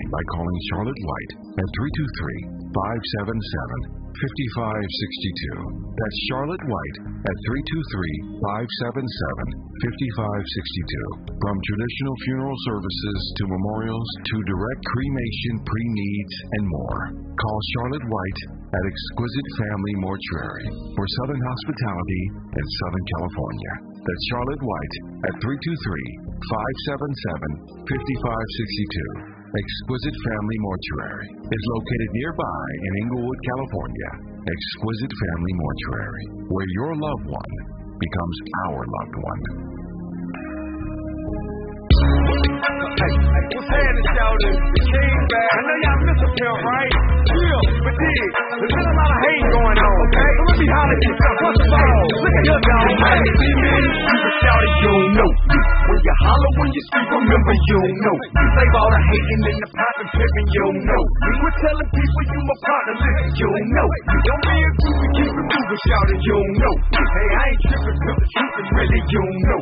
line by calling Charlotte White at 323-577-5562. That's Charlotte White at 323-577-5562. From traditional funeral services to memorials to direct cremation, pre-needs, and more. Call Charlotte White at Exquisite Family Mortuary for Southern hospitality in Southern California. That's Charlotte White at 323-577-5562. Exquisite Family Mortuary is located nearby in Inglewood, California. Exquisite Family Mortuary, where your loved one becomes our loved one. What's happening, shouters? The king back. I know y'all miss a pimp, right? Yeah, but dig, there's been a lot of hate going on, okay? So let me holler at you. First of all, look at your dog, man. See me? You can shout it, you don't know. When you holler, when you speak, remember you don't know. You save all the hating in the pot and pimping, you don't know. We're telling people you my partner, listen, you don't know. Don't be a groupie, keep it moving, shout it, you don't know. Hey, I ain't tripping, cause the truth is really, you don't know.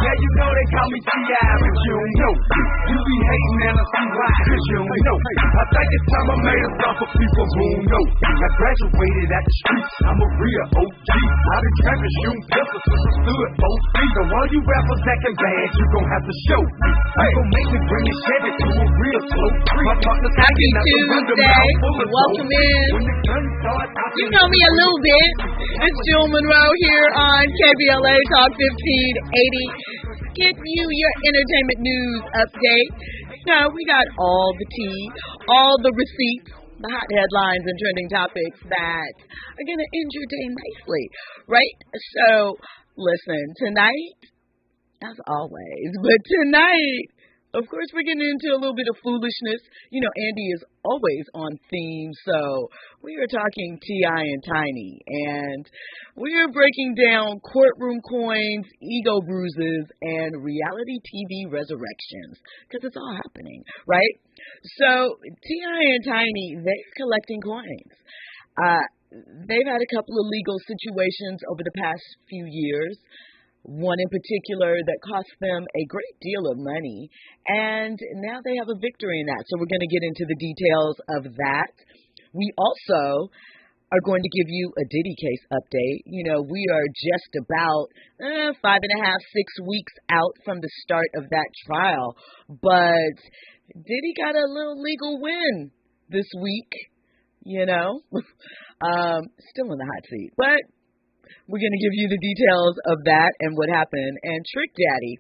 Yeah, you know they call me T.I., but you don't know. You be hating and I see why, cause you don't know. I think it's time I made a song for people who don't know. I graduated at the streets, I'm a real OG. I've been trapping, shooting pistols since I stood 4 feet. So all you rappers acting bad, you gon' have to show me. You gon' make me bring this Chevy to a real slow creep. Happy Tuesday. Welcome in. You know me a little bit. It's Jill Munroe here on KBLA Talk 1580. Give you your entertainment news update. Now, we got all the tea, all the receipts, the hot headlines and trending topics that are going to end your day nicely, right? So, listen, tonight, as always, but tonight, of course, we're getting into a little bit of foolishness. You know, Andy is always on theme, so we are talking T.I. and Tiny, and we are breaking down courtroom coins, ego bruises, and reality TV resurrections, because it's all happening, right? So, T.I. and Tiny, they're collecting coins. They've had a couple of legal situations over the past few years. One in particular that cost them a great deal of money, and now they have a victory in that. So we're going to get into the details of that. We also are going to give you a Diddy case update. You know, we are just about 5.5, 6 weeks out from the start of that trial, but Diddy got a little legal win this week, you know, still in the hot seat, but we're going to give you the details of that and what happened. And Trick Daddy,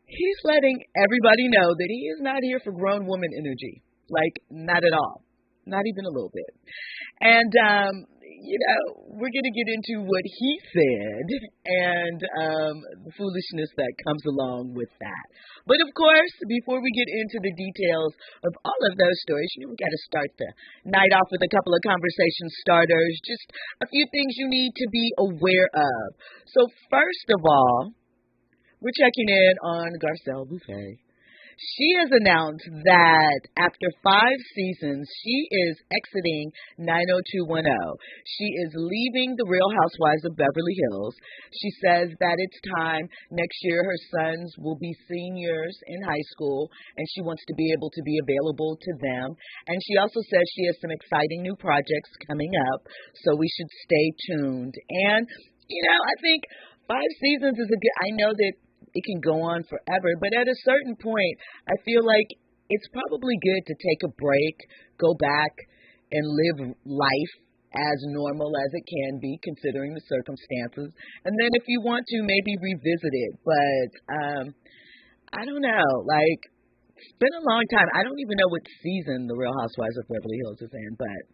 he's letting everybody know that he is not here for grown woman energy. Like, not at all. Not even a little bit. And, you know, we're going to get into what he said and the foolishness that comes along with that. But, of course, before we get into the details of all of those stories, you know, we got to start the night off with a couple of conversation starters, just a few things you need to be aware of. So, first of all, we're checking in on Garcelle Buffet. She has announced that after 5 seasons, she is exiting 90210. She is leaving the Real Housewives of Beverly Hills. She says that it's time. Next year, her sons will be seniors in high school, and she wants to be able to be available to them. And she also says she has some exciting new projects coming up, so we should stay tuned. And, you know, I think 5 seasons is a good, I know that it can go on forever, but at a certain point, I feel like it's probably good to take a break, go back and live life as normal as it can be, considering the circumstances. And then if you want to, maybe revisit it. But I don't know, like, it's been a long time. I don't even know what season The Real Housewives of Beverly Hills is in, but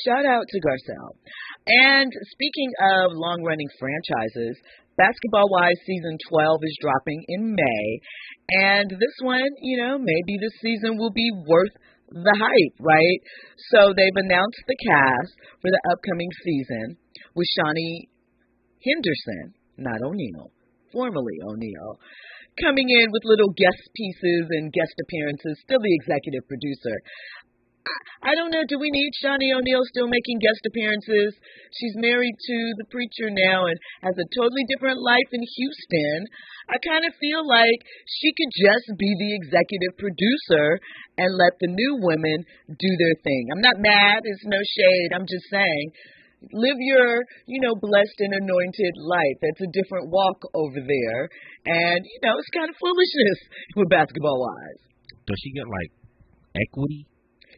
shout out to Garcelle. And speaking of long-running franchises, Basketball Wives Season 12 is dropping in May, and this one, you know, maybe this season will be worth the hype, right? So they've announced the cast for the upcoming season with Shawnee Henderson, not O'Neal, formerly O'Neal, coming in with little guest pieces and guest appearances, still the executive producer. I don't know. Do we need Shawnee O'Neal still making guest appearances? She's married to the preacher now and has a totally different life in Houston. I kind of feel like she could just be the executive producer and let the new women do their thing. I'm not mad. It's no shade. I'm just saying, live your, blessed and anointed life. It's a different walk over there. And, it's kind of foolishness with basketball wise. Does she get like equity?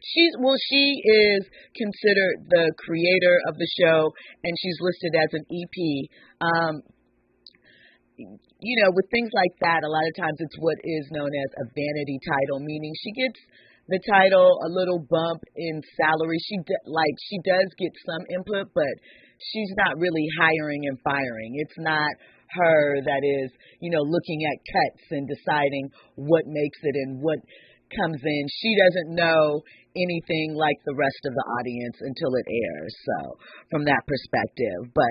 She is considered the creator of the show, and she's listed as an EP. With things like that, a lot of times it's what is known as a vanity title, meaning she gets the title a little bump in salary. She does get some input, but she's not really hiring and firing. It's not her that is, looking at cuts and deciding what makes it and what comes in. She doesn't know anything like the rest of the audience until it airs. So from that perspective, but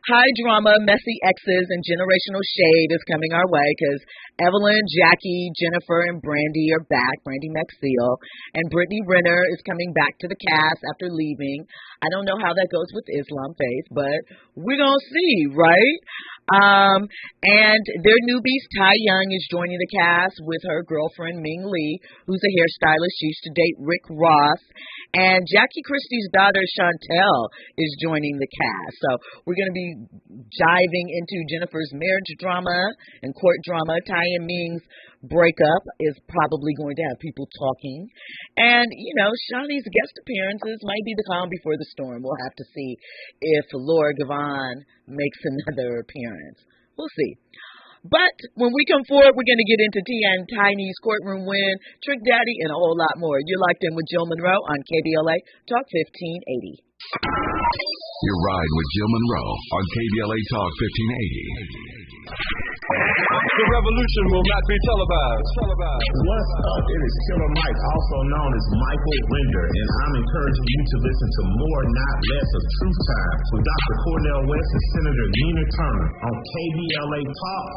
high drama, messy exes, and generational shade is coming our way because Evelyn, Jackie, Jennifer, and Brandy are back. Brandy Maxfield and Brittany Renner is coming back to the cast after leaving. I don't know how that goes with Islam Faith, but we're gonna see, right? And their newbies, Ty Young, is joining the cast with her girlfriend Ming Lee, who's a hairstylist. She used to date Rick Ross. And Jackie Christie's daughter, Chantel, is joining the cast. So we're going to be diving into Jennifer's marriage drama and court drama. Ty and Ming's breakup is probably going to have people talking. And, Shawnee's guest appearances might be the calm before the storm. We'll have to see if Laura Gavon makes another appearance. We'll see. But when we come forward, we're going to get into Tia and Tiny's courtroom win, Trick Daddy, and a whole lot more. You're locked in with Jill Munroe on KBLA Talk 1580. Your ride with Jill Munroe on KBLA Talk 1580. The revolution will not be televised. What's up? It is Killer Mike, also known as Michael Render, and I'm encouraging you to listen to more, not less, of Truth Time with Dr. Cornel West and Senator Nina Turner on KBLA Talk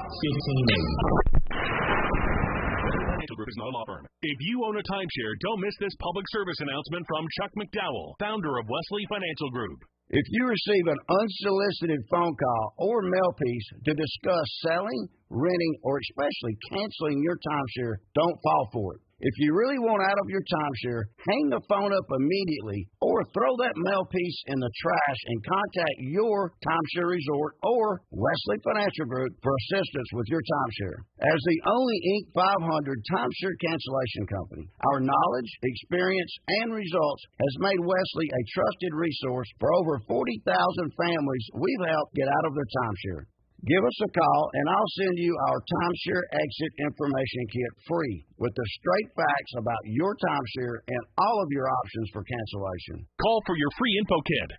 1580. Group is not a law firm. If you own a timeshare, don't miss this public service announcement from Chuck McDowell, founder of Wesley Financial Group. If you receive an unsolicited phone call or mail piece to discuss selling, renting, or especially canceling your timeshare, don't fall for it. If you really want out of your timeshare, hang the phone up immediately or throw that mail piece in the trash and contact your timeshare resort or Wesley Financial Group for assistance with your timeshare. As the only Inc. 500 timeshare cancellation company, our knowledge, experience, and results has made Wesley a trusted resource for over 40,000 families we've helped get out of their timeshare. Give us a call, and I'll send you our timeshare exit information kit free with the straight facts about your timeshare and all of your options for cancellation. Call for your free info kit,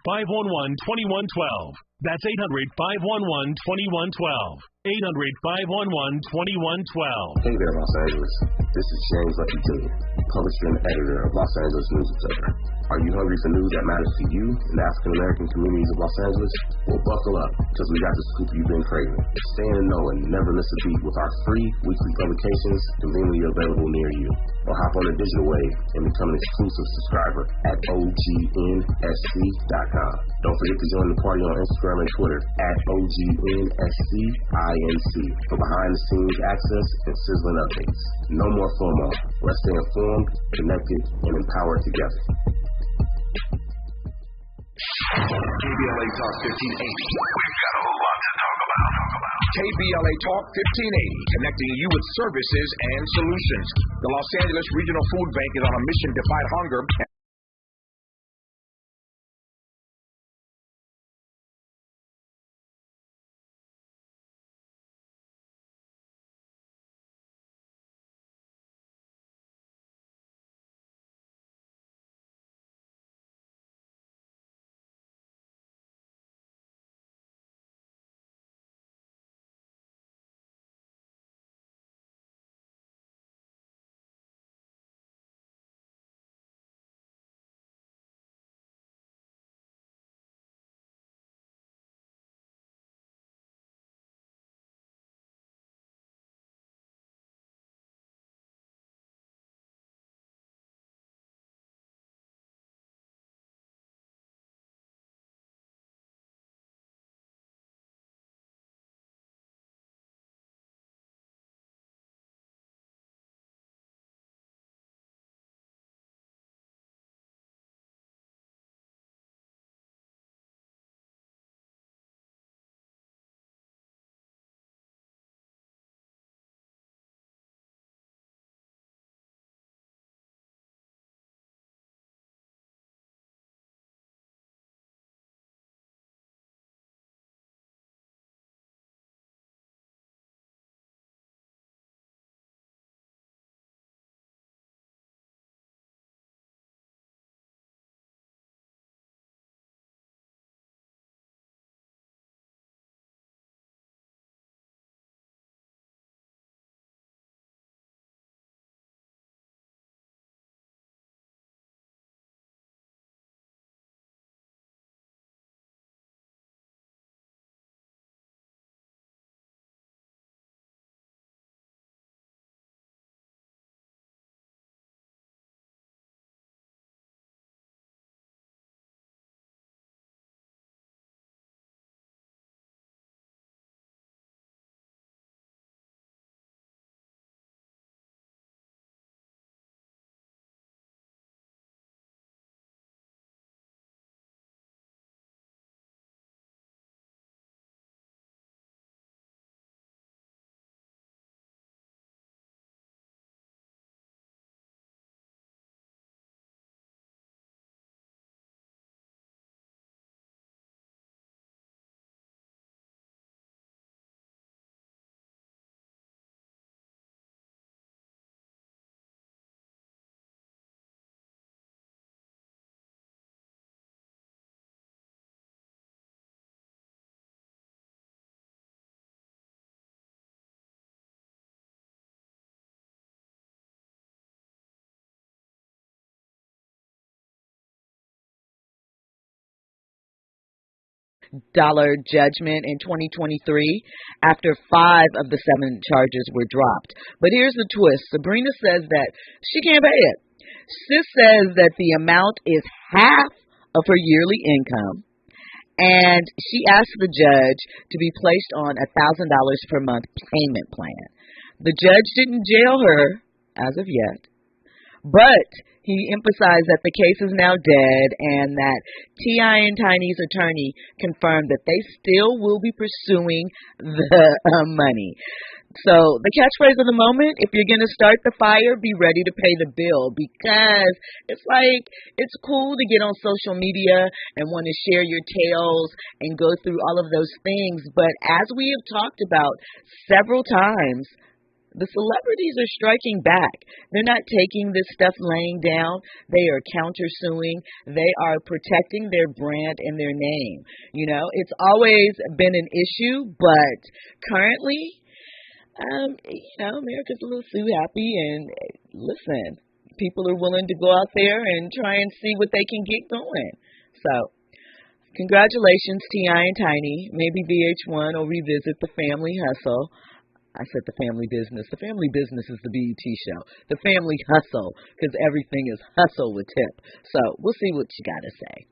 800-511-2112. That's 800-511-2112. 800-511-2112. Hey there, Los Angeles. This is James Lucky Jr., publisher and editor of Los Angeles News Observer. Are you hungry for news that matters to you and the African American communities of Los Angeles? Well, buckle up, because we got the scoop you've been craving. Stay in the know and never miss a beat with our free weekly publications conveniently available near you. Or hop on the digital wave and become an exclusive subscriber at OGNSC.com. Don't forget to join the party on Instagram and Twitter at OGNSCINC for behind-the-scenes access and sizzling updates. No more FOMO. Let's stay informed, connected, and empowered together. KBLA Talk 1580. We've got a lot to talk about. KBLA Talk 1580, connecting you with services and solutions. The Los Angeles Regional Food Bank is on a mission to fight hunger. judgment in 2023 after 5 of the 7 charges were dropped. But here's the twist. Sabrina says that she can't pay it. Sis says that the amount is half of her yearly income, and she asked the judge to be placed on a $1,000 per month payment plan. The judge didn't jail her as of yet, but he emphasized that the case is now dead and that T.I. and Tiny's attorney confirmed that they still will be pursuing the money. So the catchphrase of the moment, if you're going to start the fire, be ready to pay the bill, because it's like, it's cool to get on social media and want to share your tales and go through all of those things. But as we have talked about several times, the celebrities are striking back. They're not taking this stuff laying down. They are countersuing. They are protecting their brand and their name. You know, it's always been an issue, but currently, America's a little too happy, and listen, people are willing to go out there and try and see what they can get going. So, congratulations, T.I. and Tiny. Maybe VH1 will revisit The Family Hustle. I said The Family Business. The Family Business is the BET show. The Family Hustle, because everything is hustle with tip. So, we'll see what you got to say.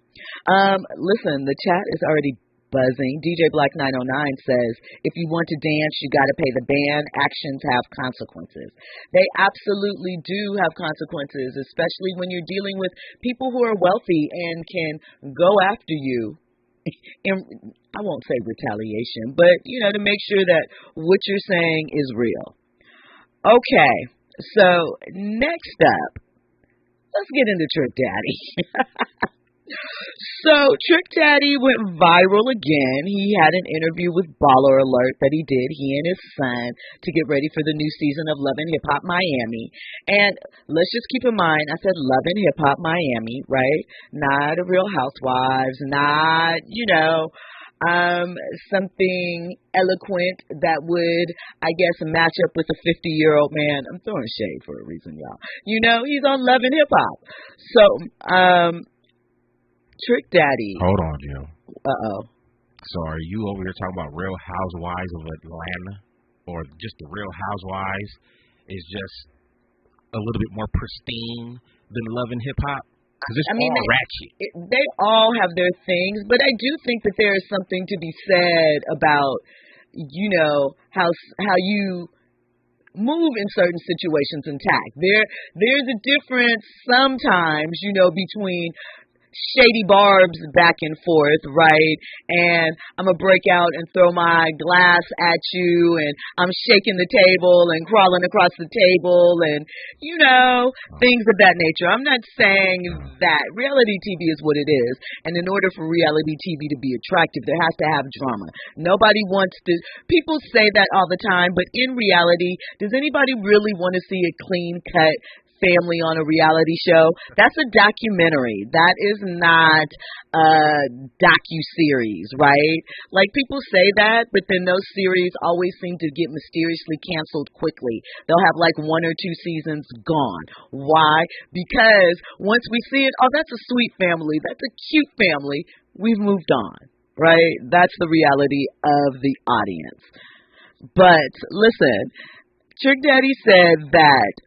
Listen, the chat is already buzzing. DJ Black 909 says, if you want to dance, you got to pay the band. Actions have consequences. They absolutely do have consequences, especially when you're dealing with people who are wealthy and can go after you. And I won't say retaliation, but, to make sure that what you're saying is real. Okay, so next up, let's get into Trick Daddy. So, Trick Daddy went viral again. He had an interview with Baller Alert that he did, he and his son, to get ready for the new season of Love and Hip Hop Miami. And let's just keep in mind, I said Love and Hip Hop Miami, right? Not a Real Housewives, not, something eloquent that would, I guess, match up with a 50-year-old man. I'm throwing shade for a reason, y'all. He's on Love and Hip Hop. So, Trick Daddy. Hold on, Jill. Uh-oh. So are you over here talking about Real Housewives of Atlanta? Or just the Real Housewives is just a little bit more pristine than Love and Hip Hop? Because it's all ratchet. They all have their things, but I do think that there is something to be said about, how you move in certain situations intact. There's a difference sometimes, between shady barbs back and forth, right? And I'm going to break out and throw my glass at you, and I'm shaking the table and crawling across the table and, things of that nature. I'm not saying that. Reality TV is what it is. And in order for reality TV to be attractive, there has to have drama. Nobody wants to, people say that all the time, but in reality, does anybody really want to see a clean-cut family on a reality show? That's a documentary. That is not a docu-series, right? Like, people say that, but then those series always seem to get mysteriously canceled quickly. They'll have like 1 or 2 seasons gone. Why? Because once we see it, oh, that's a sweet family, that's a cute family, we've moved on, right? That's the reality of the audience. But listen, Trick Daddy said that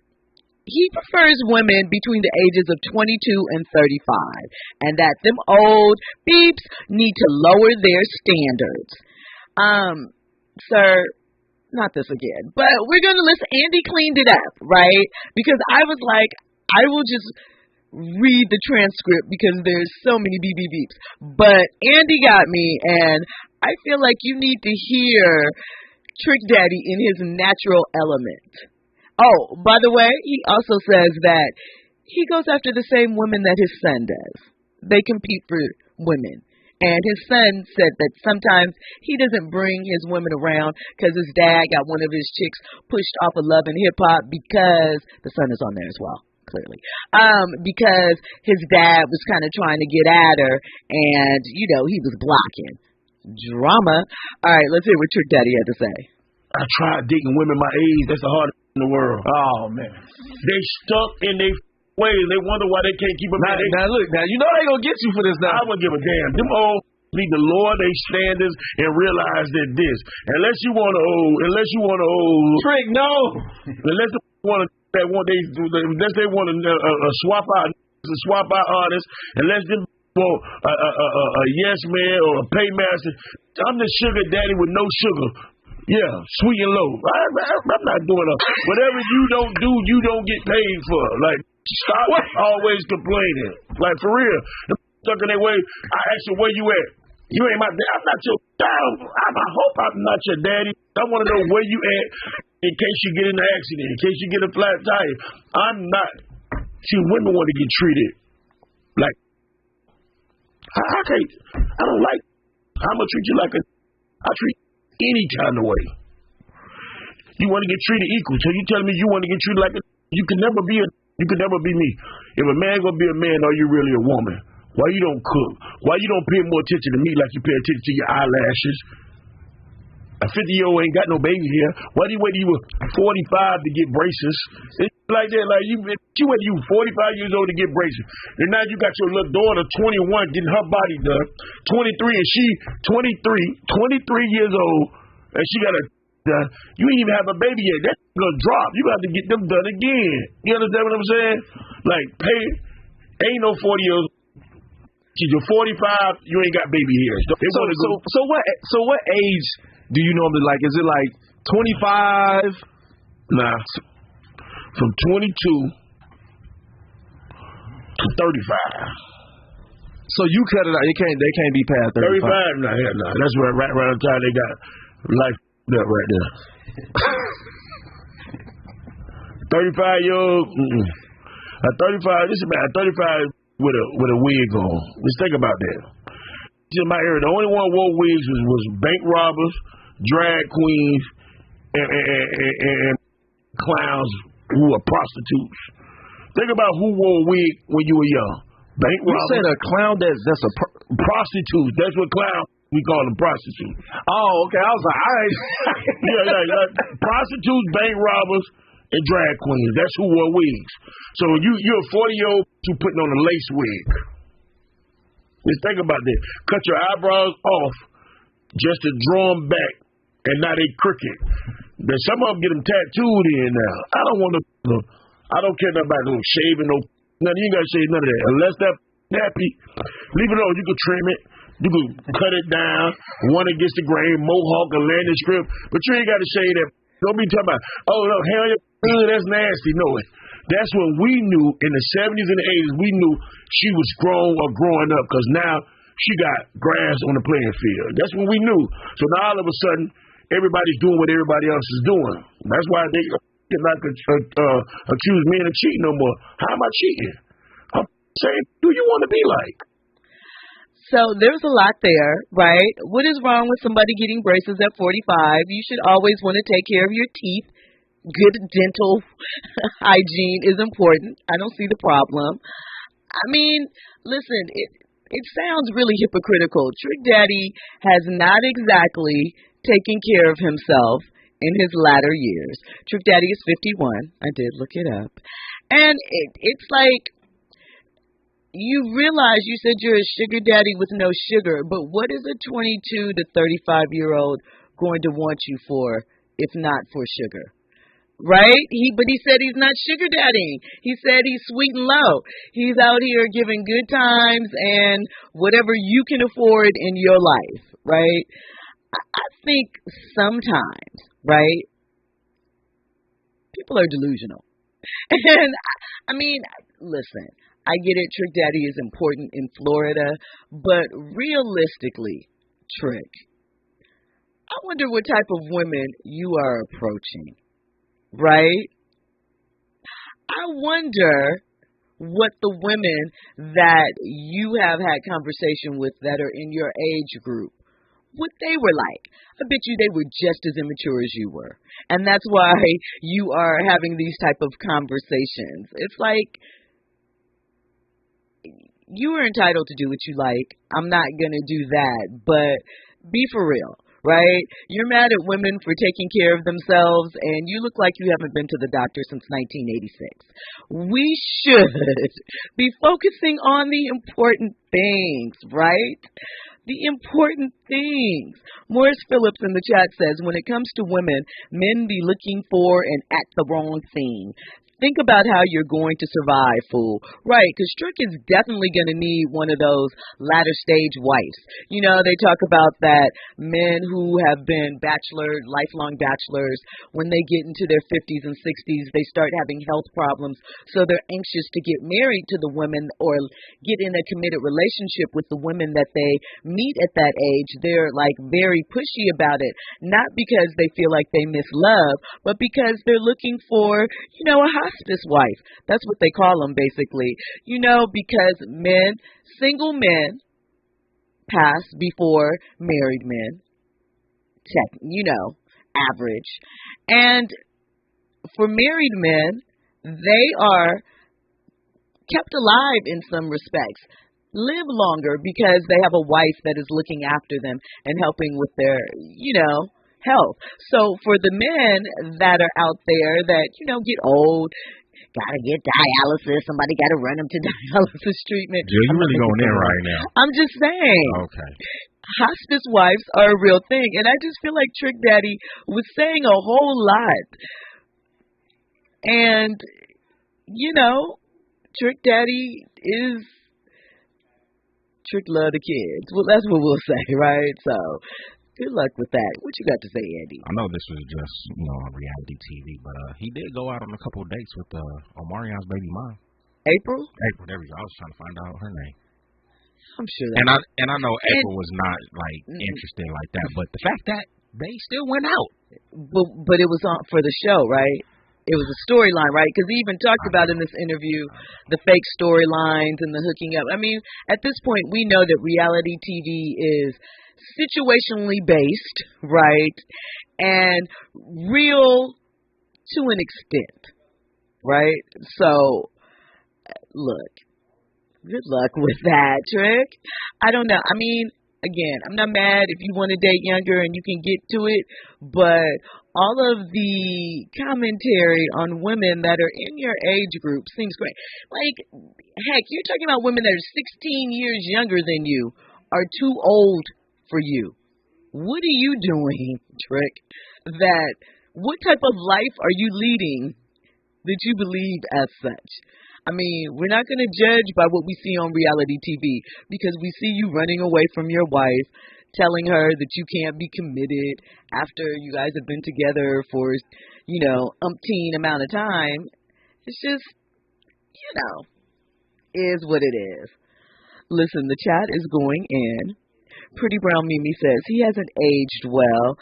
he prefers women between the ages of 22 and 35, and that them old beeps need to lower their standards. Sir, not this again, but we're going to listen. Andy cleaned it up, right? Because I was like, I will just read the transcript because there's so many beeps. But Andy got me, and I feel like you need to hear Trick Daddy in his natural element. Oh, by the way, he also says that he goes after the same women that his son does. They compete for women. And his son said that sometimes he doesn't bring his women around because his dad got one of his chicks pushed off of Love and Hip Hop, because the son is on there as well, clearly. Because his dad was kind of trying to get at her, and, he was blocking. Drama. All right, let's hear what Trick Daddy had to say. I tried dating women my age. That's the hardest in the world. Oh, man. They stuck in their ways. They wonder why they can't keep them. Now, look, now, they going to get you for this now. I wouldn't give a damn. Them old need to lower their standards and realize that this, unless they want to Trick, no. Unless they want to swap out artists, unless they want a yes man or a paymaster. I'm the sugar daddy with no sugar. Yeah, sweet and low. I'm not doing whatever you don't do, you don't get paid for. Like, stop always complaining. Like, for real. Stuck in their way. I ask you, where you at? You ain't my dad. I'm not your dad. I hope I'm not your daddy. I want to know where you at in case you get in an accident, in case you get a flat tire. I'm not. See, women want to get treated like, I can't. I don't like. I'm going to treat you like I treat any kind of way. You want to get treated equal. So you telling me you want to get treated like you can never be me. If a man gonna be a man, are you really a woman? Why you don't cook? Why you don't pay more attention to me like you pay attention to your eyelashes? A 50-year-old ain't got no baby here. Why do you wait till you were 45 to get braces? It's like that. Like you wait 45 years old to get braces. And now you got your little daughter, 21, getting her body done. 23, and she 23 years old, and she got a done. You ain't even have a baby yet. That's gonna drop. You got to get them done again. You understand what I'm saying? Like, pay. Ain't no 40 years. You're 45. You ain't got baby hairs. So what age do you normally like? Is it like 25? Nah. From 22 to 35. So you cut it out. They can't be past 35. 35? Nah. That's right around the time they got life up right there. 35-year-old. A 35. This is about a 35 with a wig on. Let's think about that. In my area, the only one who wore wigs was bank robbers, drag queens, and clowns who are prostitutes. Think about who wore a wig when you were young. Bank robbers. You said a clown that's a prostitute. That's what clown we call them, prostitutes. Oh, okay. I was like, all right. yeah. Prostitutes, bank robbers, and drag queens. That's who wore wigs. So you're a 40-year-old who putting on a lace wig. Just think about that. Cut your eyebrows off just to draw them back, and now they crooked. Then some of them get them tattooed in now. I don't care nothing about no shaving, no nothing. You ain't got to shave none of that. Unless that nappy, leave it alone. You can trim it. You can cut it down, one against the grain, mohawk, a landing strip, but you ain't got to shave that. Don't be talking about, oh, look, hell yeah, that's nasty. No, that's when we knew in the 70s and the 80s, we knew she was grown or growing up because now she got grass on the playing field. That's when we knew. So now all of a sudden, everybody's doing what everybody else is doing. That's why they cannot accuse men of cheating no more. How am I cheating? I'm saying, who you want to be like? So there's a lot there, right? What is wrong with somebody getting braces at 45? You should always want to take care of your teeth. Good dental hygiene is important. I don't see the problem. I mean, listen, it sounds really hypocritical. Trick Daddy has not exactly taken care of himself in his latter years. Trick Daddy is 51. I did look it up. And it's like, you realize you said you're a sugar daddy with no sugar, but what is a 22 to 35-year-old going to want you for if not for sugar? Right? But he said he's not sugar daddying. He said he's sweet and low. He's out here giving good times and whatever you can afford in your life, right? I think sometimes, right, people are delusional. And I mean, listen, I get it, Trick Daddy is important in Florida, but realistically, Trick, I wonder what type of women you are approaching, right? I wonder what the women that you have had conversation with that are in your age group, what they were like. I bet you they were just as immature as you were. And that's why you are having these type of conversations. It's like, you are entitled to do what you like. I'm not going to do that, but be for real, right? You're mad at women for taking care of themselves, and you look like you haven't been to the doctor since 1986. We should be focusing on the important things, right? the important things. Morris Phillips in the chat says, when it comes to women, men be looking for and at the wrong thing. Think about how you're going to survive, fool. Right, because Strick is definitely going to need one of those latter stage wives. You know, they talk about that men who have been lifelong bachelors, when they get into their 50s and 60s, they start having health problems. So they're anxious to get married to the women or get in a committed relationship with the women that they meet at that age. They're like very pushy about it, not because they feel like they miss love, but because they're looking for, you know, a hospice wife. That's what they call them, basically. You know, because single men pass before married men. You know, average. And for married men, they are kept alive in some respects, live longer because they have a wife that is looking after them and helping with their, you know, health. So for the men that are out there that, you know, get old, gotta get dialysis, somebody gotta run them to dialysis treatment. Jill, you really going in right now. I'm just saying. Okay. Hospice wives are a real thing. And I just feel like Trick Daddy was saying a whole lot. And, you know, Trick Daddy Trick love the kids. Well, that's what we'll say, right? So good luck with that. What you got to say, Andy? I know this was just, you know, on reality TV, but he did go out on a couple of dates with Omarion's baby mom. April, there we go. I was trying to find out her name. I'm sure. And I know April was not like interested like that, but the fact that they still went out. But it was on for the show, right? It was a storyline, right? Because he even talked about in this interview the fake storylines and the hooking up. I mean, at this point, we know that reality TV is situationally based, right? And real to an extent, right? So, look, good luck with that, Trick. I don't know. I mean, again, I'm not mad if you want to date younger and you can get to it, but all of the commentary on women that are in your age group seems great. Like, heck, you're talking about women that are 16 years younger than you are too old for you. What are you doing, Trick? What type of life are you leading that you believe as such? I mean, we're not going to judge by what we see on reality TV because we see you running away from your wife, telling her that you can't be committed after you guys have been together for, you know, umpteen amount of time. It's just, you know, is what it is. Listen, the chat is going in. Pretty Brown Mimi says he hasn't aged well.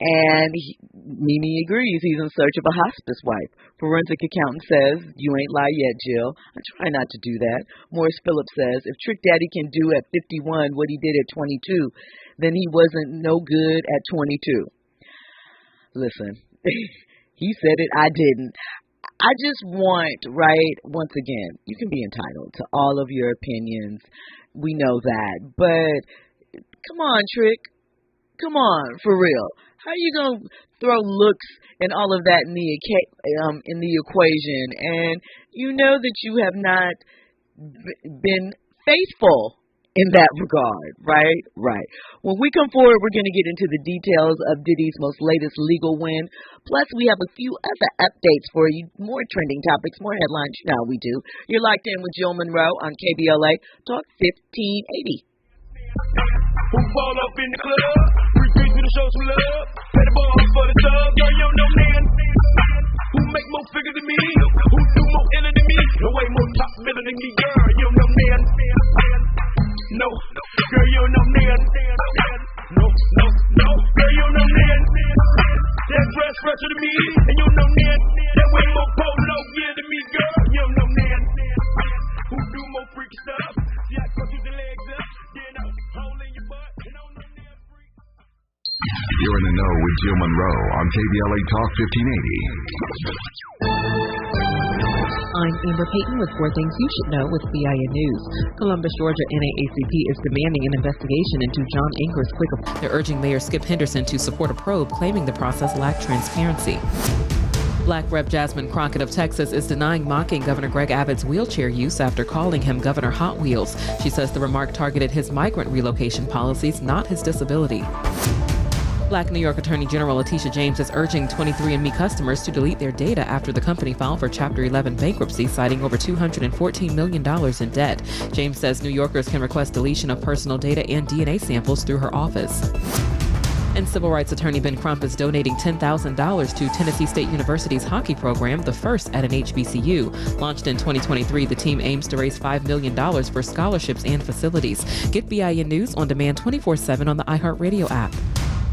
And Mimi agrees. He's in search of a hospice wife. Forensic accountant says, you ain't lie yet, Jill. I try not to do that. Morris Phillips says, if Trick Daddy can do at 51 what he did at 22, then he wasn't no good at 22. Listen, he said it, I didn't. I just want, right, once again, you can be entitled to all of your opinions. We know that. But come on, Trick. Come on, for real. How are you going to throw looks and all of that in the equation? And you know that you have not been faithful in that regard, right? Right. When we come forward, we're going to get into the details of Diddy's most latest legal win. Plus, we have a few other updates for you, more trending topics, more headlines. You know how we do. You're locked in with Jill Munroe on KBLA Talk 1580. Who fall up in the club? Free to show some love. Pay the ball for the dub. Girl, you don't know man. Who make more figures than me? Who do more enter than me? No way more top biller than me. Girl, you don't know man. No, girl, you don't know man. No. Girl, you don't know man. That dress fresher than me. And you don't know man. That way more polo gear than me. Girl, you don't know man. Who do more freaky stuff? See, I cut you the legs up. Then a hole in your butt. And on the damn freak. You're in the know with Jill Munroe on KBLA Talk 1580. I'm Amber Payton with 4 Things You Should Know with BIN News. Columbus, Georgia NAACP is demanding an investigation into John Anger's quick. They're urging Mayor Skip Henderson to support a probe claiming the process lacked transparency. Black Rep Jasmine Crockett of Texas is denying mocking Governor Greg Abbott's wheelchair use after calling him Governor Hot Wheels. She says the remark targeted his migrant relocation policies, not his disability. Black New York Attorney General Letitia James is urging 23andMe customers to delete their data after the company filed for Chapter 11 bankruptcy, citing over $214 million in debt. James says New Yorkers can request deletion of personal data and DNA samples through her office. And civil rights attorney Ben Crump is donating $10,000 to Tennessee State University's hockey program, the first at an HBCU. Launched in 2023, the team aims to raise $5 million for scholarships and facilities. Get BIN News on demand 24/7 on the iHeartRadio app.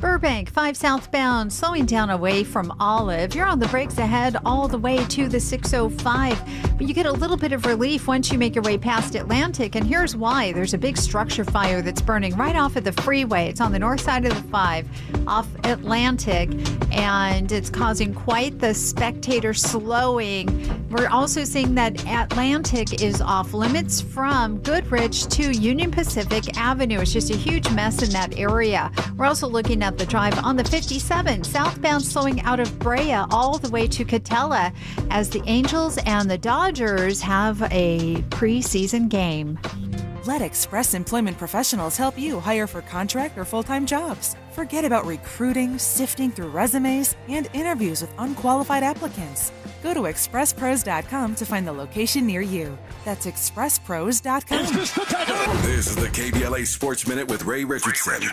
Burbank, 5 southbound, slowing down away from Olive. You're on the brakes ahead all the way to the 605, but you get a little bit of relief once you make your way past Atlantic, and here's why. There's a big structure fire that's burning right off of the freeway. It's on the north side of the 5 off Atlantic, and it's causing quite the spectator slowing. We're also seeing that Atlantic is off limits from Goodrich to Union Pacific Avenue. It's just a huge mess in that area. We're also looking at the drive on the 57, southbound slowing out of Brea all the way to Catella as the Angels and the Dodgers have a preseason game. Let Express Employment Professionals help you hire for contract or full-time jobs. Forget about recruiting, sifting through resumes, and interviews with unqualified applicants. Go to expresspros.com to find the location near you. That's expresspros.com. This is the KBLA Sports Minute with Ray Richardson.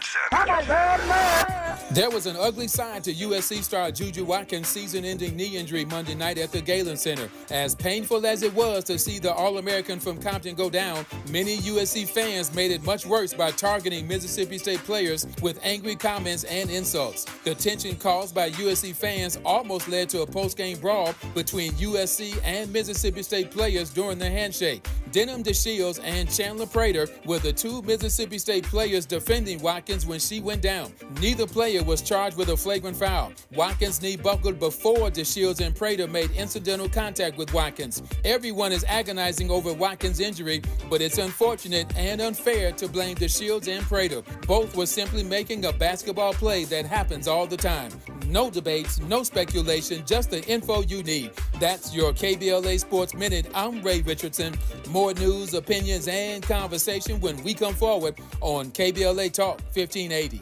There was an ugly side to USC star Juju Watkins' season-ending knee injury Monday night at the Galen Center. As painful as it was to see the All-American from Compton go down, many USC fans made it much worse by targeting Mississippi State players with angry comments and insults. The tension caused by USC fans almost led to a post-game brawl between USC and Mississippi State players during the handshake. Denham DeShields and Chandler Prater were the two Mississippi State players defending Watkins when she went down. Neither player was charged with a flagrant foul. Watkins' knee buckled before DeShields and Prater made incidental contact with Watkins. Everyone is agonizing over Watkins' injury, but it's unfortunate and unfair to blame DeShields and Prater. Both were simply making a basketball play that happens all the time. No debates, no speculation, just the info you need. That's your KBLA Sports Minute. I'm Ray Richardson. More news, opinions, and conversation when we come forward on KBLA Talk 1580.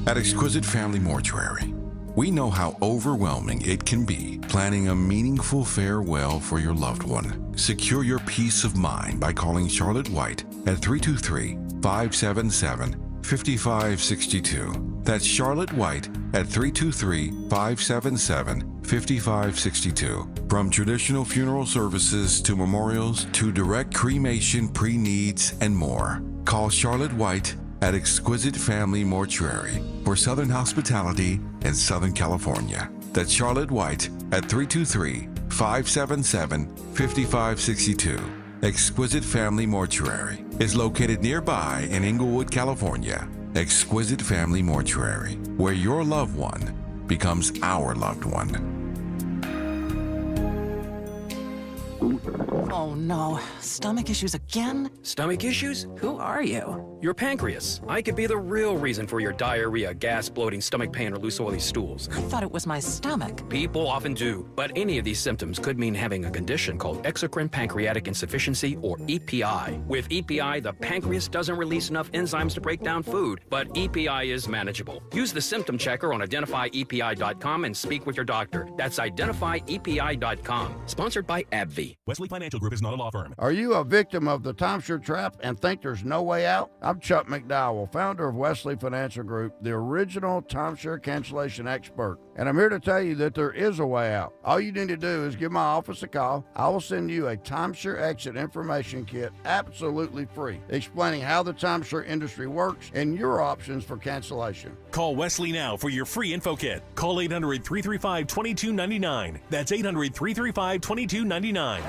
At Exquisite Family Mortuary, we know how overwhelming it can be planning a meaningful farewell for your loved one. Secure your peace of mind by calling Charlotte White at 323-577-5562. That's Charlotte White at 323-577-5562. From traditional funeral services to memorials to direct cremation, pre-needs, and more. Call Charlotte White at Exquisite Family Mortuary for Southern hospitality in Southern California. That's Charlotte White at 323-577-5562. Exquisite Family Mortuary is located nearby in Inglewood, California. Exquisite Family Mortuary, where your loved one becomes our loved one. Oh no, stomach issues again? Stomach issues? Who are you? Your pancreas. I could be the real reason for your diarrhea, gas, bloating, stomach pain, or loose oily stools. I thought it was my stomach. People often do, but any of these symptoms could mean having a condition called exocrine pancreatic insufficiency, or EPI. With EPI, the pancreas doesn't release enough enzymes to break down food, but EPI is manageable. Use the symptom checker on identifyepi.com and speak with your doctor. That's identifyepi.com. Sponsored by AbbVie. Wesley Financial Group is not a law firm. Are you a victim of the timeshare trap and think there's no way out? I'm Chuck McDowell, founder of Wesley Financial Group, the original timeshare cancellation expert. And I'm here to tell you that there is a way out. All you need to do is give my office a call. I will send you a timeshare exit information kit absolutely free, explaining how the timeshare industry works and your options for cancellation. Call Wesley now for your free info kit. Call 800-335-2299. That's 800-335-2299.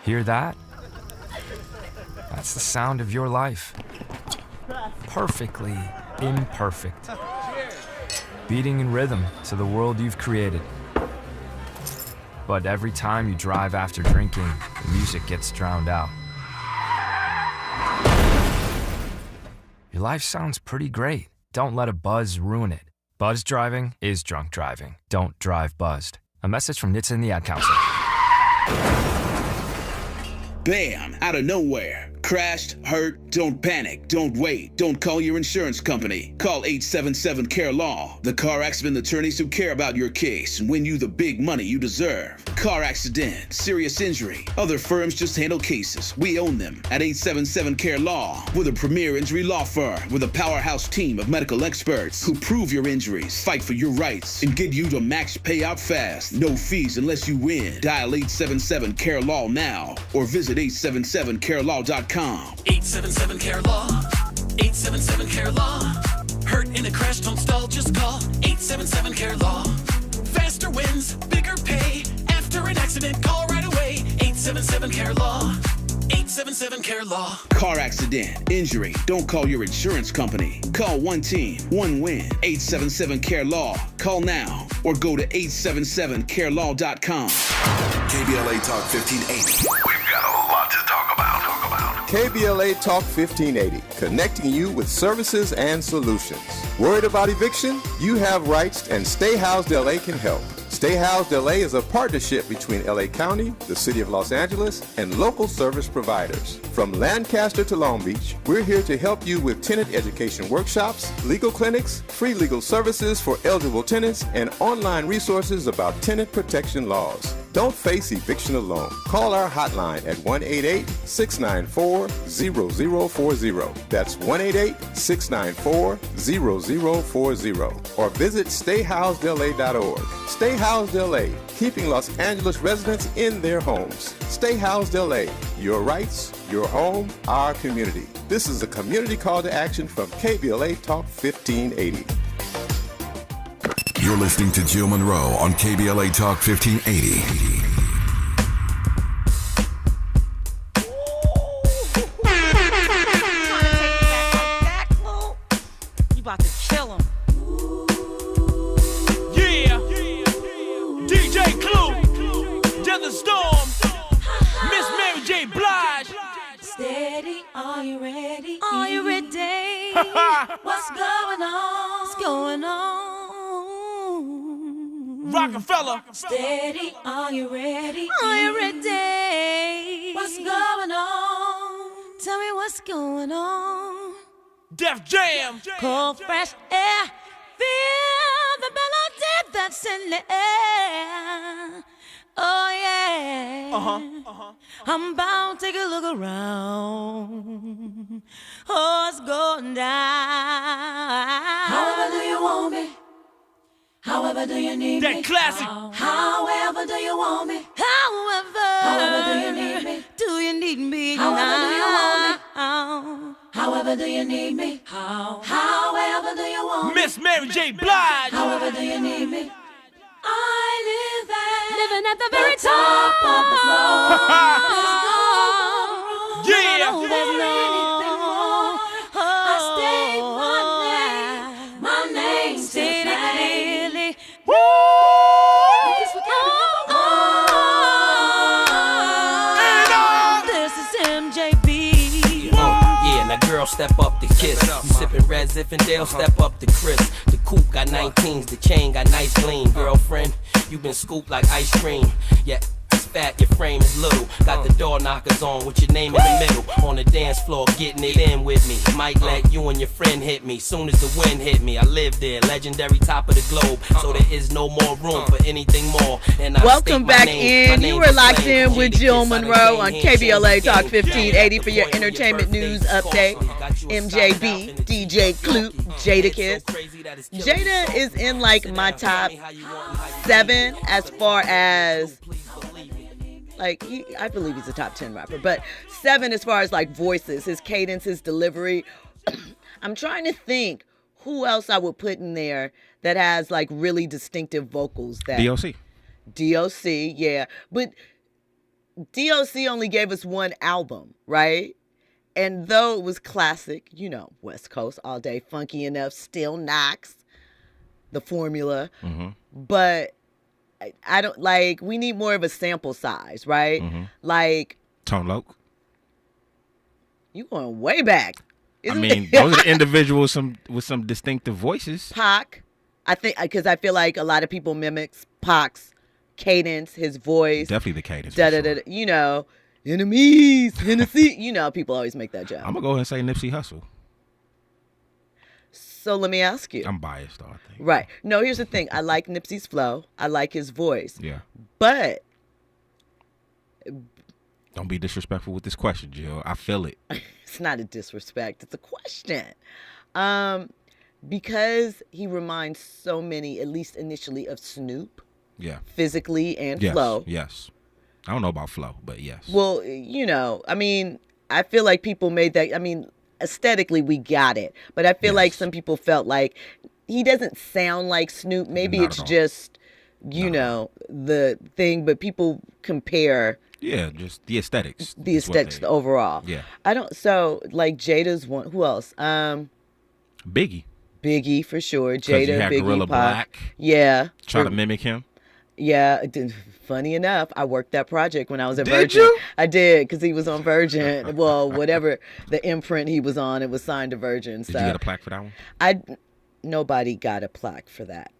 Hear that? That's the sound of your life. Perfectly imperfect. Beating in rhythm to the world you've created. But every time you drive after drinking, the music gets drowned out. Your life sounds pretty great. Don't let a buzz ruin it. Buzzed driving is drunk driving. Don't drive buzzed. A message from NHTSA and the Ad Council. Bam! Out of nowhere. Crashed, hurt, don't panic, don't wait, don't call your insurance company. Call 877-CARE-LAW, the car accident attorneys who care about your case and win you the big money you deserve. Car accident, serious injury. Other firms just handle cases. We own them at 877-CARE-LAW. We're the premier injury law firm with a powerhouse team of medical experts who prove your injuries, fight for your rights, and get you to max payout fast. No fees unless you win. Dial 877-CARE-LAW now or visit 877carelaw.com. 877-CARE-LAW, 877-CARE-LAW. Hurt in a crash, don't stall, just call 877-CARE-LAW. Faster wins, bigger pay. After an accident, call right away. 877-CARE-LAW, 877-CARE-LAW. Car accident, injury, don't call your insurance company. Call one team, one win. 877-CARE-LAW. Call now or go to 877carelaw.com. KBLA Talk 1580. We've got a lot to talk about. KBLA Talk 1580, connecting you with services and solutions. Worried about eviction? You have rights, and Stay Housed LA can help. Stay Housed LA is a partnership between LA County, the City of Los Angeles, and local service providers. From Lancaster to Long Beach, we're here to help you with tenant education workshops, legal clinics, free legal services for eligible tenants, and online resources about tenant protection laws. Don't face eviction alone. Call our hotline at 1-888-694-0040. That's 1-888-694-0040. Or visit stayhousedla.org. Stay Housed LA, keeping Los Angeles residents in their homes. Stay Housed LA, your rights, your home, our community. This is a community call to action from KBLA Talk 1580. You're listening to Jill Munroe on KBLA Talk 1580. You about to kill him. Yeah. DJ Clue. Desert Storm. Miss Mary J. Blige. Steady, are you ready? Are you ready? What's going on? What's going on? Rockefeller. Steady, are you ready? Are you ready? What's going on? Tell me what's going on. Def Jam. Cold, fresh air. Feel the melody that's in the air. Oh, yeah. I'm about to take a look around. Oh, it's going down. However do you want me? However do you need me? That classic. However do you want me? However do you need me? Do you need me However now? do you want me? However do you need me? However do you want me? Miss Mary J. Blige. However do you need me? Living at the very top of the floor. Yeah. There's no I state my name stated clearly. This is MJB. Yeah, now girl, step up the kiss. You sippin' Red Zinfandel, step up the crisp. The coupe got 19s, the chain got nice gleam. Girlfriend, you been scooped like ice cream. Yeah, it's fat, your frame is little. Got the door knockers on with your name in the middle. On the dance floor, getting it in with me. Might let you and your friend hit me. Soon as the wind hit me, I live there. Legendary top of the globe. So there is no more room for anything more. And I Welcome back in. You were locked in with Jill Munroe on KBLA Talk 1580 for your entertainment news update. MJB, DJ Clue, Jadakiss. Jada is in like my top 7 as far as like I believe he's a top 10 rapper, but 7 as far as like voices, his cadence, his delivery. I'm trying to think who else I would put in there that has like really distinctive vocals. That DOC, yeah, but DOC only gave us one album, right? And though it was classic, you know, West Coast all day, funky enough, still knocks the formula, but I don't like. We need more of a sample size, right? Like Tone Loc. You going way back. I mean, those are individuals with some distinctive voices. Pac. I think because I feel like a lot of people mimics Pac's cadence, his voice. Definitely the cadence. You know, enemies, Hennessy. You know, people always make that joke. I'm gonna go ahead and say Nipsey Hussle. So let me ask you. I'm biased, though, I think. Right. No, here's the thing. I like Nipsey's flow. I like his voice. Yeah. But don't be disrespectful with this question, Jill. I feel it. It's not a disrespect. It's a question. Because he reminds so many, at least initially, of Snoop. Yeah. Physically and yes, flow. Yes. I don't know about flow, but yes. Well, you know, I mean, I feel like people made that. I mean, aesthetically, we got it. But I feel like some people felt like he doesn't sound like Snoop. Maybe it's just, you know, the thing. But people compare. Yeah, just the aesthetics. The aesthetics overall. Yeah. I don't. So, like, Jada's one. Who else? Biggie. Biggie, for sure. Jada, you had Biggie, Gorilla Pac. Black. Yeah. Try to mimic him. Yeah, funny enough, I worked that project when I was at Virgin. Did you? I did, because he was on Virgin. Well, whatever the imprint he was on, it was signed to Virgin. Did you get a plaque for that one? Nobody got a plaque for that.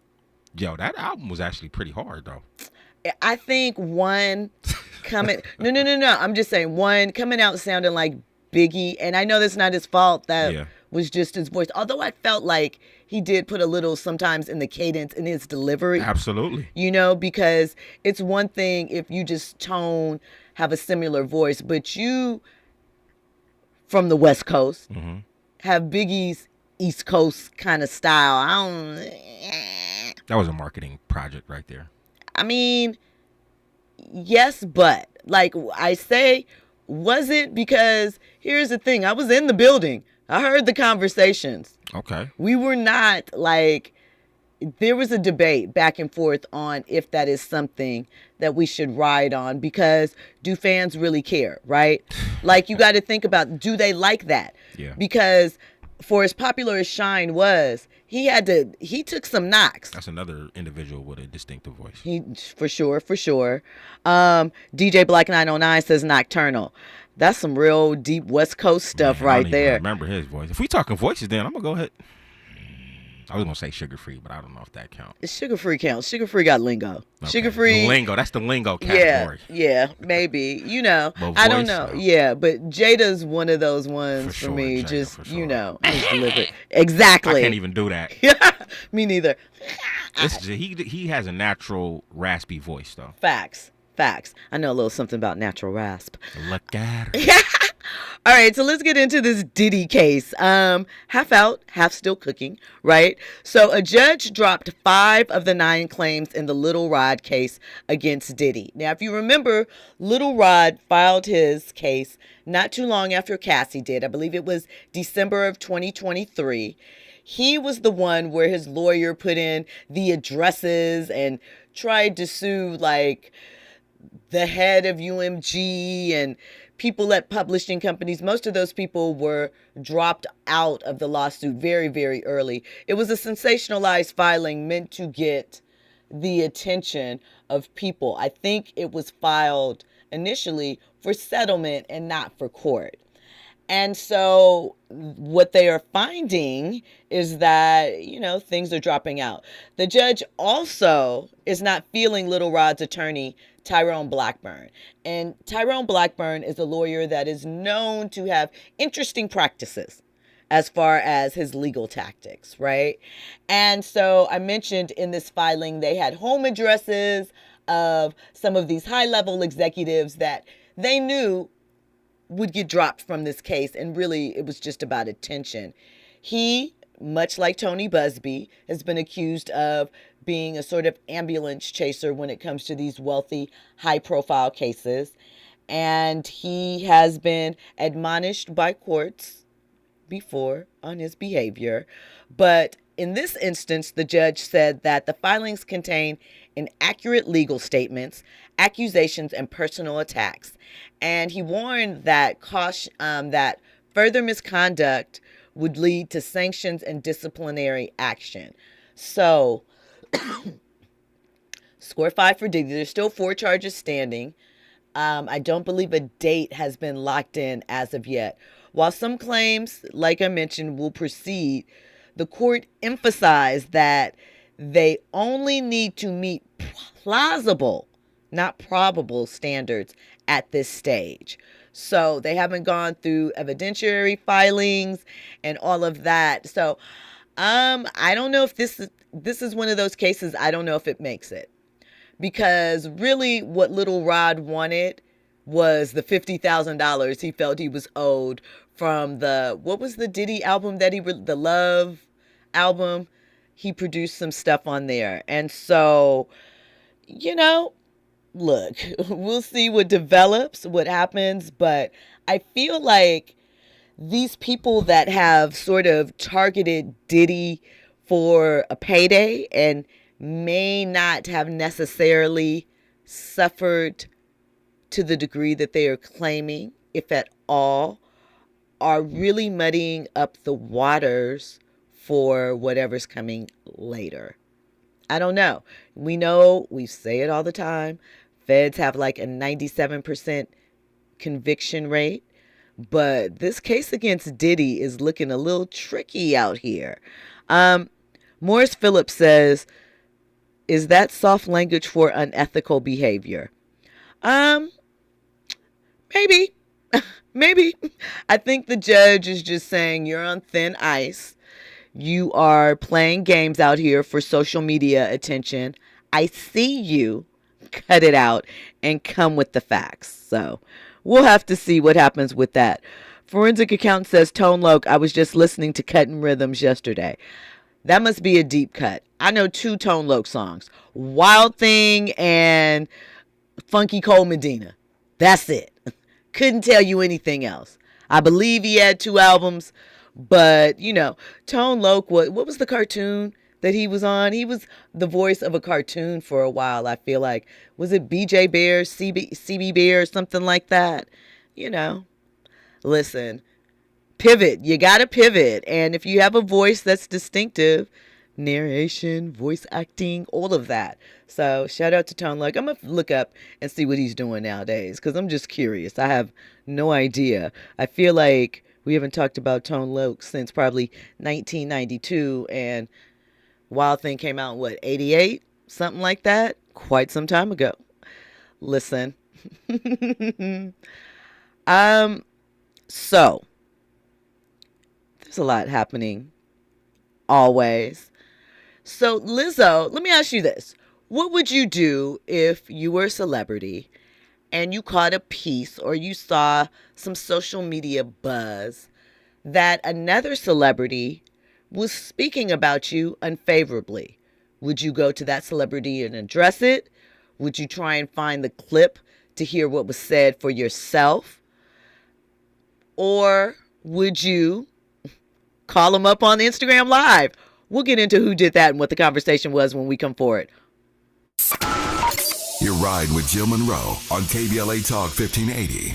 Yo, that album was actually pretty hard, though. I think one coming... No. I'm just saying, one coming out sounding like Biggie, and I know that's not his fault. That was just his voice. Although I felt like he did put a little sometimes in the cadence in his delivery. Absolutely. You know, because it's one thing if you just have a similar voice, but you, from the West Coast, have Biggie's East Coast kind of style. That was a marketing project right there. I mean, yes, but like I say, was it? Because here's the thing. I was in the building. I heard the conversations. Okay. We were not like, there was a debate back and forth on if that is something that we should ride on, because do fans really care, right? Like, you got to think about, do they like that? Yeah. Because for as popular as Shine was, he took some knocks. That's another individual with a distinctive voice. For sure. DJ Black 909 says Nocturnal. That's some real deep West Coast stuff right there. I remember his voice. If we talking voices, then I'm gonna go ahead. I was gonna say Sugar Free, but I don't know if that counts. Sugar Free counts. Sugar Free got lingo. Okay. Sugar Free lingo. That's the lingo category. Yeah, maybe. You know, But I don't voice, know. though. Yeah, but Jada's one of those ones for me. Just you know, just deliver it. Exactly. I can't even do that. Me neither. He has a natural raspy voice though. Facts. I know a little something about natural rasp. Look at her. All right, so let's get into this Diddy case. Half out, half still cooking, right? So a judge dropped 5 of the 9 claims in the Lil Rod case against Diddy. Now, if you remember, Lil Rod filed his case not too long after Cassie did. I believe it was December of 2023. He was the one where his lawyer put in the addresses and tried to sue, like, the head of UMG and people at publishing companies. Most of those people were dropped out of the lawsuit very, very early. It was a sensationalized filing meant to get the attention of people. I think it was filed initially for settlement and not for court. And so what they are finding is that, you know, things are dropping out. The judge also is not feeling Lil Rod's attorney, Tyrone Blackburn. And Tyrone Blackburn is a lawyer that is known to have interesting practices as far as his legal tactics, right? And so I mentioned in this filing, they had home addresses of some of these high-level executives that they knew would get dropped from this case, and really it was just about attention. He, much like Tony Busby, has been accused of being a sort of ambulance chaser when it comes to these wealthy, high-profile cases, and he has been admonished by courts before on his behavior. But in this instance, the judge said that the filings contain inaccurate legal statements, accusations, and personal attacks. And he warned that that further misconduct would lead to sanctions and disciplinary action. So, score 5 for Diddy. There's still 4 charges standing. I don't believe a date has been locked in as of yet. While some claims, like I mentioned, will proceed, the court emphasized that They only need to meet plausible, not probable standards at this stage. So they haven't gone through evidentiary filings and all of that. So I don't know if this is one of those cases. I don't know if it makes it, because really what Lil Rod wanted was the $50,000 he felt he was owed from what was the Diddy album that the Love album? He produced some stuff on there. And so, look, we'll see what develops, what happens. But I feel like these people that have sort of targeted Diddy for a payday and may not have necessarily suffered to the degree that they are claiming, if at all, are really muddying up the waters for whatever's coming later. I don't know. We know, we say it all the time, feds have like a 97% conviction rate, but this case against Diddy is looking a little tricky out here. Morris Phillips says, is that soft language for unethical behavior? Maybe. Maybe. I think the judge is just saying you're on thin ice. You are playing games out here for social media attention. I see you. Cut it out and come with the facts. So we'll have to see what happens with that. Forensic Account says, Tone Loc, I was just listening to Cutting Rhythms yesterday. That must be a deep cut. I know 2 Tone Loc songs. Wild Thing and Funky Cole Medina. That's it. Couldn't tell you anything else. I believe he had 2 albums, but Tone Loc, what was the cartoon that he was on? He was the voice of a cartoon for a while, I feel like. Was it BJ Bear, CB Bear, or something like that? Listen, pivot. You got to pivot. And if you have a voice that's distinctive, narration, voice acting, all of that. So shout out to Tone Loc. I'm going to look up and see what he's doing nowadays, because I'm just curious. I have no idea. I feel like we haven't talked about Tone Loc since probably 1992, and Wild Thing came out in 88? Something like that. Quite some time ago. Listen. So there's a lot happening always. So Lizzo, let me ask you this. What would you do if you were a celebrity and you caught a piece or you saw some social media buzz that another celebrity was speaking about you unfavorably? Would you go to that celebrity and address it? Would you try and find the clip to hear what was said for yourself? Or would you call them up on Instagram Live? We'll get into who did that and what the conversation was when we come forward. Your ride with Jill Munroe on KBLA Talk 1580.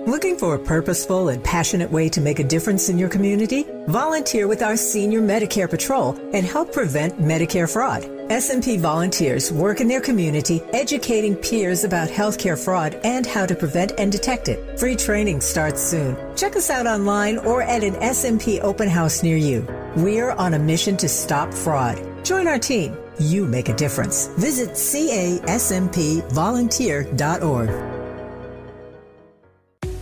Looking for a purposeful and passionate way to make a difference in your community? Volunteer with our Senior Medicare Patrol and help prevent Medicare fraud. S&P volunteers work in their community educating peers about healthcare fraud and how to prevent and detect it. Free training starts soon. Check us out online or at an S&P open house near you. We're on a mission to stop fraud. Join our team. You make a difference. Visit casmpvolunteer.org.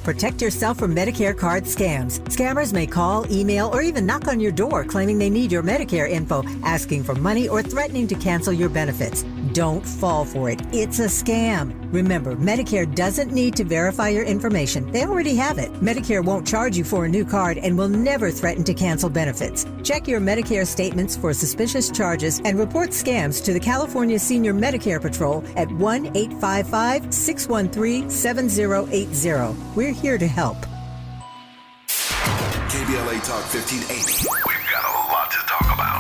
Protect yourself from Medicare card scams. Scammers may call, email, or even knock on your door claiming they need your Medicare info, asking for money or threatening to cancel your benefits. Don't fall for it. It's a scam. Remember, Medicare doesn't need to verify your information. They already have it. Medicare won't charge you for a new card and will never threaten to cancel benefits. Check your Medicare statements for suspicious charges and report scams to the California Senior Medicare Patrol at 1-855-613-7080. We're here to help. KBLA Talk 1580. We've got a lot to talk about.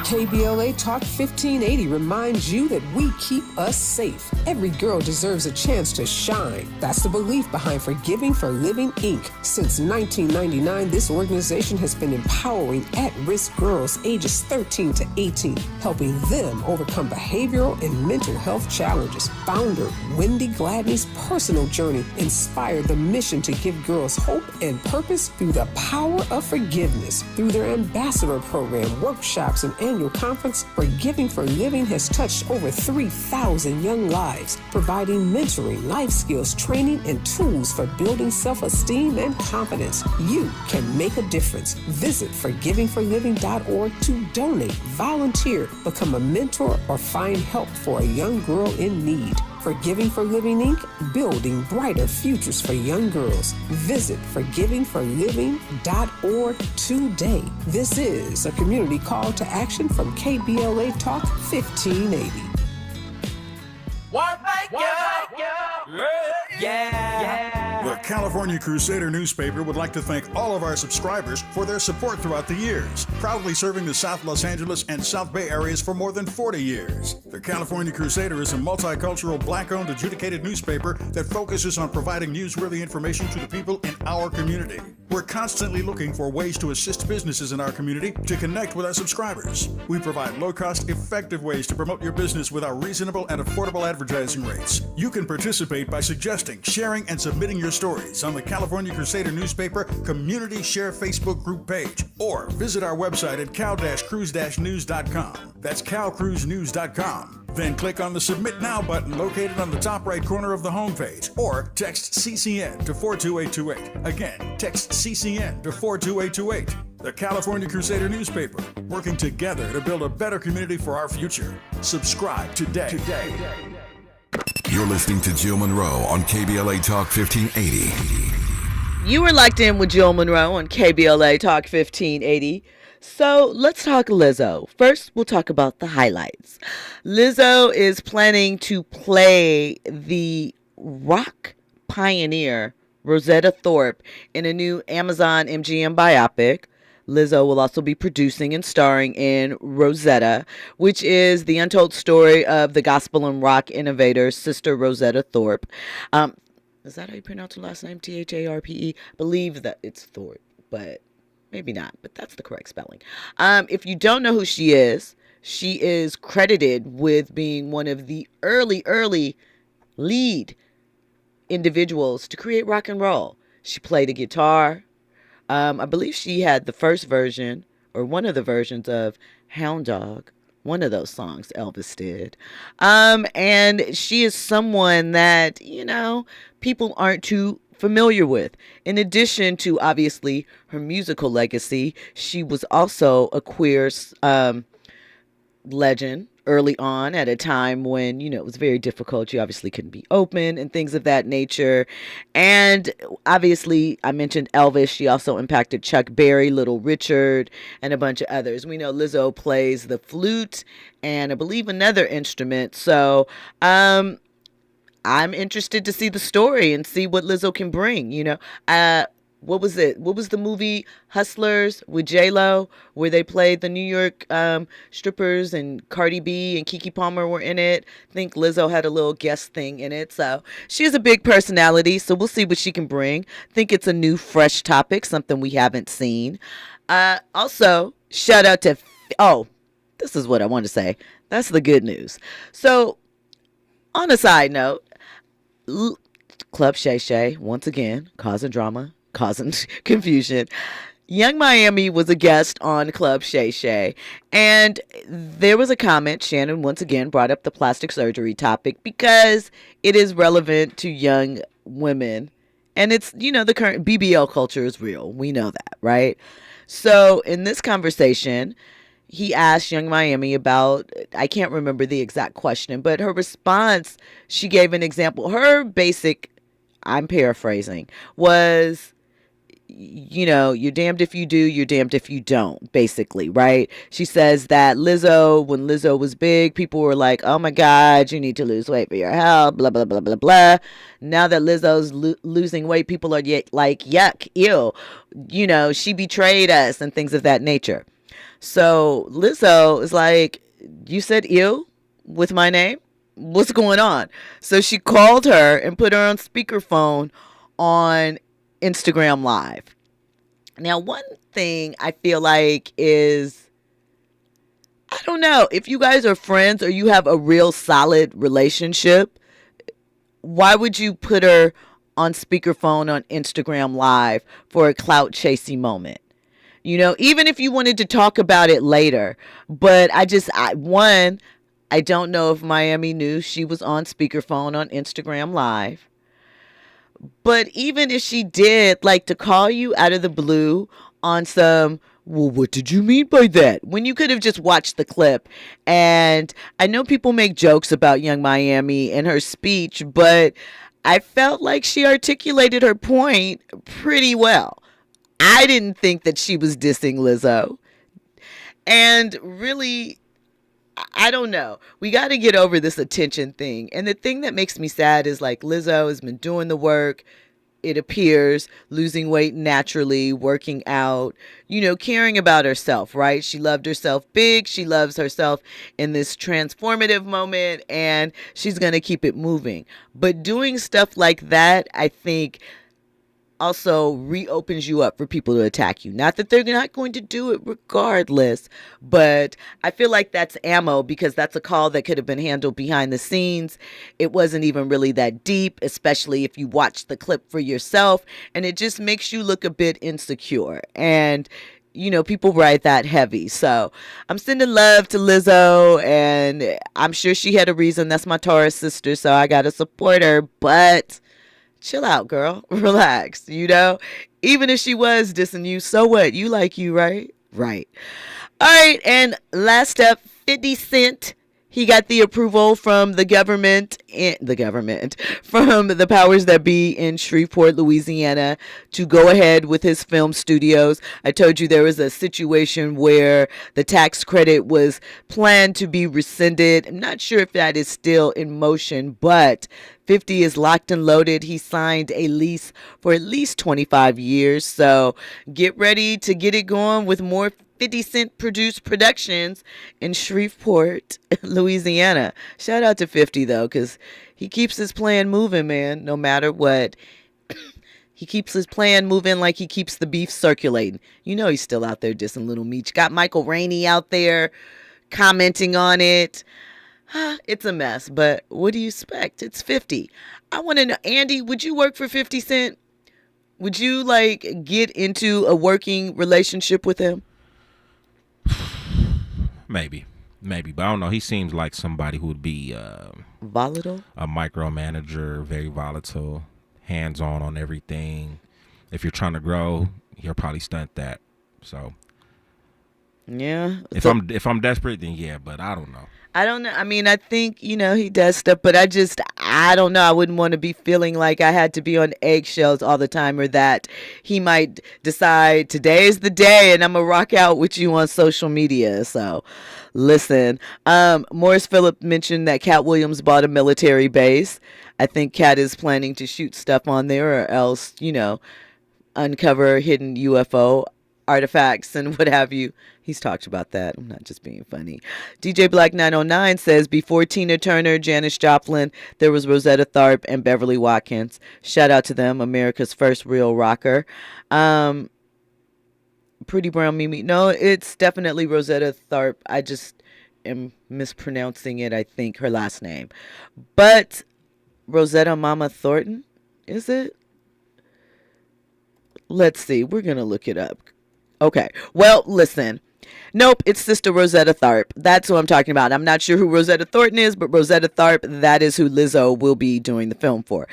KBLA Talk 1580 reminds you that we keep us safe. Every girl deserves a chance to shine. That's the belief behind Forgiving for Living, Inc. Since 1999, this organization has been empowering at-risk girls ages 13 to 18, helping them overcome behavioral and mental health challenges. Founder Wendy Gladney's personal journey inspired the mission to give girls hope and purpose through the power of forgiveness. Through their ambassador program, workshops, and annual annual conference, Forgiving for Living has touched over 3,000 young lives, providing mentoring, life skills, training, and tools for building self-esteem and confidence. You can make a difference. Visit forgivingforliving.org to donate, volunteer, become a mentor, or find help for a young girl in need. Forgiving for Living, Inc., building brighter futures for young girls. Visit forgivingforliving.org today. This is a community call to action from KBLA Talk 1580. The California Crusader newspaper would like to thank all of our subscribers for their support throughout the years, proudly serving the South Los Angeles and South Bay areas for more than 40 years. The California Crusader is a multicultural, black-owned, adjudicated newspaper that focuses on providing newsworthy information to the people in our community. We're constantly looking for ways to assist businesses in our community to connect with our subscribers. We provide low-cost, effective ways to promote your business with our reasonable and affordable advertising rates. You can participate by suggesting, sharing, and submitting your stories on the California Crusader newspaper Community Share Facebook group page, or visit our website at cal-cruise-news.com. That's calcruisenews.com. Then click on the Submit Now button located on the top right corner of the homepage, or text CCN to 42828. Again, text CCN to 42828. The California Crusader newspaper, working together to build a better community for our future. Subscribe today. You're listening to Jill Munroe on KBLA Talk 1580. You were locked in with Jill Munroe on KBLA Talk 1580. So let's talk Lizzo. First, we'll talk about the highlights. Lizzo is planning to play the rock pioneer Rosetta Thorpe in a new Amazon MGM biopic. Lizzo will also be producing and starring in Rosetta, which is the untold story of the gospel and rock innovator Sister Rosetta Thorpe. Is that how you pronounce her last name? Tharpe? I believe that it's Thorpe, but maybe not. But that's the correct spelling. If you don't know who she is credited with being one of the early lead individuals to create rock and roll. She played a guitar. I believe she had the first version or one of the versions of Hound Dog, one of those songs Elvis did. And she is someone that, people aren't too familiar with. In addition to, obviously, her musical legacy, she was also a queer legend early on at a time when, it was very difficult. You obviously couldn't be open and things of that nature. And obviously, I mentioned Elvis. She also impacted Chuck Berry, Little Richard, and a bunch of others. We know Lizzo plays the flute and I believe another instrument. So, I'm interested to see the story and see what Lizzo can bring, What was it? What was the movie Hustlers with J-Lo where they played the New York strippers and Cardi B and Keke Palmer were in it? I think Lizzo had a little guest thing in it. So she has a big personality. So we'll see what she can bring. I think it's a new, fresh topic, something we haven't seen. Also, shout out to, this is what I want to say. That's the good news. So on a side note, Club Shay Shay, once again, causing drama. Causing confusion. Young Miami was a guest on Club Shay Shay, and there was a comment. Shannon once again brought up the plastic surgery topic because it is relevant to young women, and it's, the current BBL culture is real. We know that, right? So in this conversation, he asked Young Miami about, I can't remember the exact question, but her response, she gave an example. Her basic, I'm paraphrasing, was, you're damned if you do, you're damned if you don't, basically, right? She says that when Lizzo was big, people were like, oh my God, you need to lose weight for your health, blah, blah, blah, blah, blah. Now that Lizzo's losing weight, people are like, yuck, ew, she betrayed us and things of that nature. So Lizzo is like, you said ew with my name? What's going on? So she called her and put her on speakerphone on Instagram Live. Now, one thing I feel like is, I don't know, if you guys are friends or you have a real solid relationship, why would you put her on speakerphone on Instagram Live for a clout chasing moment? even if you wanted to talk about it later. But I don't know if Miami knew she was on speakerphone on Instagram Live. But even if she did, like, to call you out of the blue on some, well, what did you mean by that? When you could have just watched the clip. And I know people make jokes about Young Miami and her speech, but I felt like she articulated her point pretty well. I didn't think that she was dissing Lizzo. And really, I don't know. We got to get over this attention thing. And the thing that makes me sad is, like, Lizzo has been doing the work, it appears, losing weight naturally, working out, caring about herself, right? She loved herself big. She loves herself in this transformative moment, and she's going to keep it moving. But doing stuff like that, I think, also reopens you up for people to attack you. Not that they're not going to do it regardless, but I feel like that's ammo, because that's a call that could have been handled behind the scenes. It wasn't even really that deep, especially if you watch the clip for yourself, and it just makes you look a bit insecure. And people ride that heavy. So I'm sending love to Lizzo, and I'm sure she had a reason. That's my Taurus sister, so I gotta support her, but chill out, girl. Relax, Even if she was dissing you, so what? You like you, right? Right. All right, and last up, 50 Cent. He got the approval from the government, from the powers that be in Shreveport, Louisiana, to go ahead with his film studios. I told you there was a situation where the tax credit was planned to be rescinded. I'm not sure if that is still in motion, but 50 is locked and loaded. He signed a lease for at least 25 years. So get ready to get it going with more 50 Cent produced productions in Shreveport, Louisiana. Shout out to 50 though, because he keeps his plan moving, man, no matter what. He keeps his plan moving like he keeps the beef circulating. He's still out there dissing Little Meech. Got Michael Rainey out there commenting on it. It's a mess, but what do you expect? It's 50. I want to know, Andy, would you work for 50 Cent? Would you get into a working relationship with him? Maybe, but I don't know. He seems like somebody who would be volatile, a micromanager, very volatile, hands-on everything. If you're trying to grow, he'll probably stunt that. So yeah, if I'm desperate, then yeah, but I don't know. I don't know. I mean, I think, he does stuff, but I don't know. I wouldn't want to be feeling like I had to be on eggshells all the time, or that he might decide today is the day and I'm going to rock out with you on social media. So listen, Morris Phillip mentioned that Cat Williams bought a military base. I think Cat is planning to shoot stuff on there, or else, uncover hidden UFO artifacts and what have you. He's talked about that. I'm not just being funny. DJ Black 909 says, before Tina Turner, Janis Joplin, there was Rosetta Tharpe and Beverly Watkins. Shout out to them, America's first real rocker. Pretty Brown Mimi. No, it's definitely Rosetta Tharpe. I just am mispronouncing it, I think, her last name. But Rosetta Mama Thornton, is it? Let's see. We're going to look it up. Okay. Well, listen. Nope, it's Sister Rosetta Tharpe. That's who I'm talking about. I'm not sure who Rosetta Thornton is, but Rosetta Tharpe, that is who Lizzo will be doing the film for.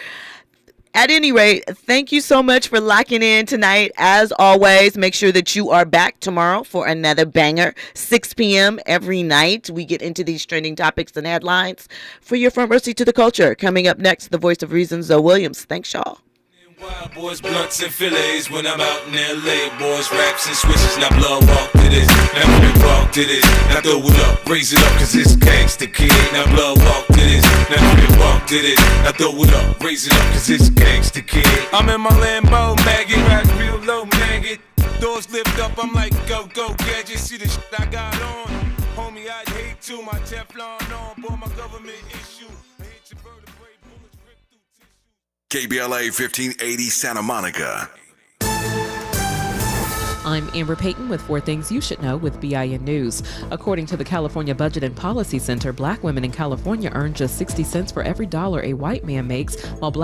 At any rate, thank you so much for locking in tonight. As always, make sure that you are back tomorrow for another banger. 6 p.m. every night. We get into these trending topics and headlines for your front row seat to the culture. Coming up next, the voice of reason, Zoe Williams. Thanks, y'all. Wild boys, blunts and fillets when I'm out in LA. Boys, raps and switches, now blood walk to this. Now we walk to this. Now throw it up, raise it up, cause it's gangsta kid. Now blood walk to this. Now we walk to this. Now throw it up, raise it up, cause it's gangsta kid. I'm in my Lambo, maggot, ride real low, maggot. Doors lift up, I'm like, go, gadget. See the shit I got on. Homie, I'd hate to, my Teflon on. Boy, my government issue. I hit your vertebrae. KBLA 1580 Santa Monica. I'm Amber Payton with 4 things you should know with BIN News. According to the California Budget and Policy Center, black women in California earn just 60 cents for every dollar a white man makes, while black